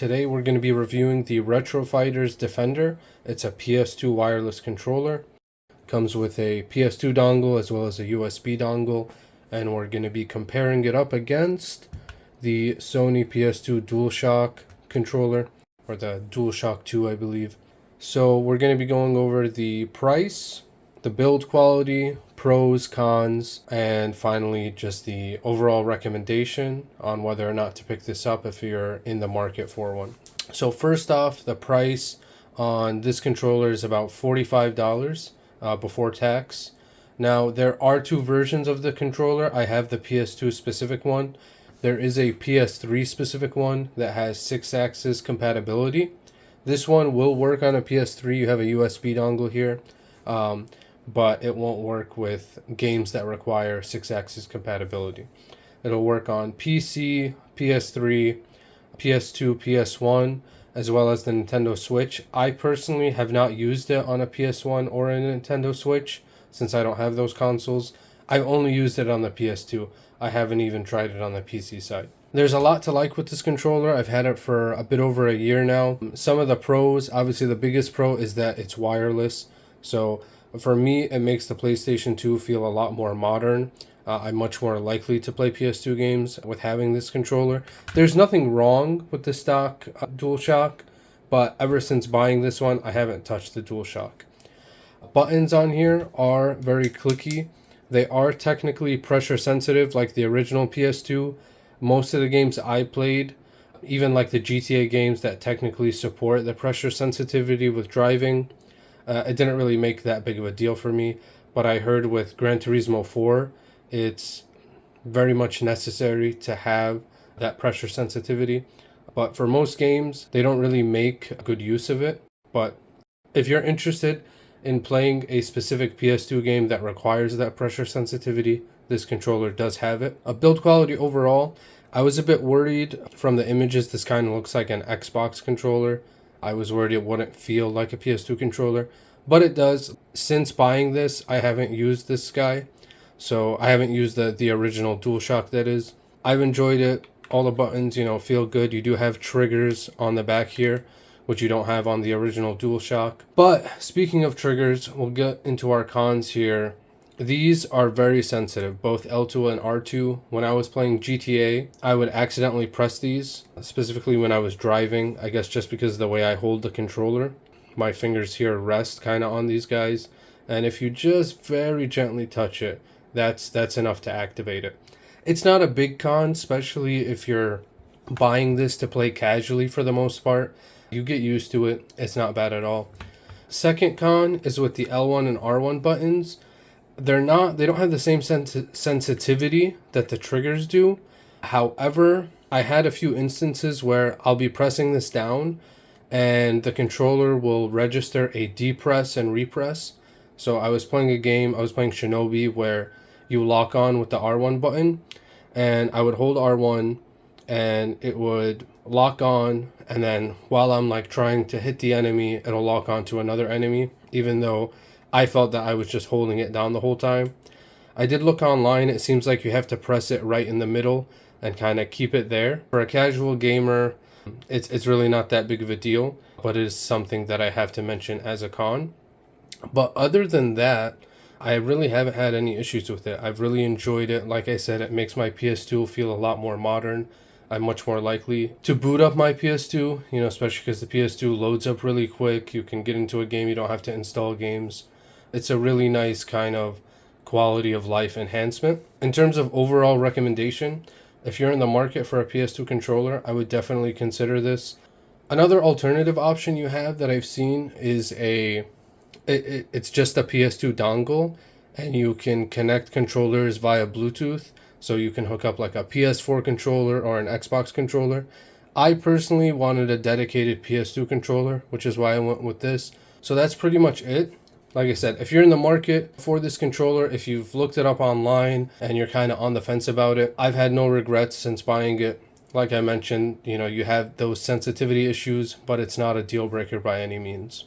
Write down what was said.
Today we're going to be reviewing the RetroFighters Defender. It's a PS2 wireless controller. Comes with a PS2 dongle as well as a USB dongle, and we're going to be comparing it up against the Sony PS2 DualShock controller, or the DualShock 2 I believe. So we're going to be going over the price, the build quality, pros, cons, and finally just the overall recommendation on whether or not to pick this up if you're in the market for one. So first off, the price on this controller is about $45 before tax. Now there are two versions of the controller. I have the PS2 specific one. There is a PS3 specific one that has 6-axis compatibility. This one will work on a PS3. You have a USB dongle here. But it won't work with games that require 6-axis compatibility. It'll work on PC, PS3, PS2, PS1, as well as the Nintendo Switch. I personally have not used it on a PS1 or a Nintendo Switch since I don't have those consoles. I've only used it on the PS2. I haven't even tried it on the PC side. There's a lot to like with this controller. I've had it for a bit over a year now. Some of the pros, obviously the biggest pro is that it's wireless. So for me, it makes the PlayStation 2 feel a lot more modern. I'm much more likely to play PS2 games with having this controller. There's nothing wrong with the stock DualShock, but ever since buying this one, I haven't touched the DualShock. Buttons on here are very clicky. They are technically pressure sensitive like the original PS2. Most of the games I played, even like the GTA games that technically support the pressure sensitivity with driving, it didn't really make that big of a deal for me, but I heard with Gran Turismo 4, it's very much necessary to have that pressure sensitivity. But for most games, they don't really make good use of it. But if you're interested in playing a specific PS2 game that requires that pressure sensitivity, this controller does have it. Build quality overall, I was a bit worried from the images. This kind of looks like an Xbox controller. I was worried it wouldn't feel like a PS2 controller, but it does. Since buying this, I haven't used this guy, so I haven't used the original DualShock, that is. I've enjoyed it. All the buttons, feel good. You do have triggers on the back here, which you don't have on the original DualShock. But speaking of triggers, we'll get into our cons here. These are very sensitive, both L2 and R2. When I was playing GTA, I would accidentally press these, specifically when I was driving, I guess just because of the way I hold the controller. My fingers here rest kind of on these guys, and if you just very gently touch it, that's enough to activate it. It's not a big con, especially if you're buying this to play casually for the most part. You get used to it. It's not bad at all. Second con is with the L1 and R1 buttons. They don't have the same sensitivity that the triggers do. However, I had a few instances where I'll be pressing this down and the controller will register a depress and repress. So I was playing a game, I was playing Shinobi, where you lock on with the R1 button, and I would hold R1 and it would lock on, and then while I'm like trying to hit the enemy, it'll lock on to another enemy, even though I felt that I was just holding it down the whole time. I did look online. It seems like you have to press it right in the middle and kind of keep it there. For a casual gamer, it's really not that big of a deal, but it is something that I have to mention as a con. But other than that, I really haven't had any issues with it. I've really enjoyed it. Like I said, it makes my PS2 feel a lot more modern. I'm much more likely to boot up my PS2, especially because the PS2 loads up really quick. You can get into a game, you don't have to install games. It's a really nice kind of quality of life enhancement. In terms of overall recommendation, if you're in the market for a PS2 controller, I would definitely consider this. Another alternative option you have that I've seen is it's just a PS2 dongle, and you can connect controllers via Bluetooth. So you can hook up like a PS4 controller or an Xbox controller. I personally wanted a dedicated PS2 controller, which is why I went with this. So that's pretty much it. Like I said, if you're in the market for this controller, if you've looked it up online and you're kind of on the fence about it, I've had no regrets since buying it. Like I mentioned, you have those sensitivity issues, but it's not a deal breaker by any means.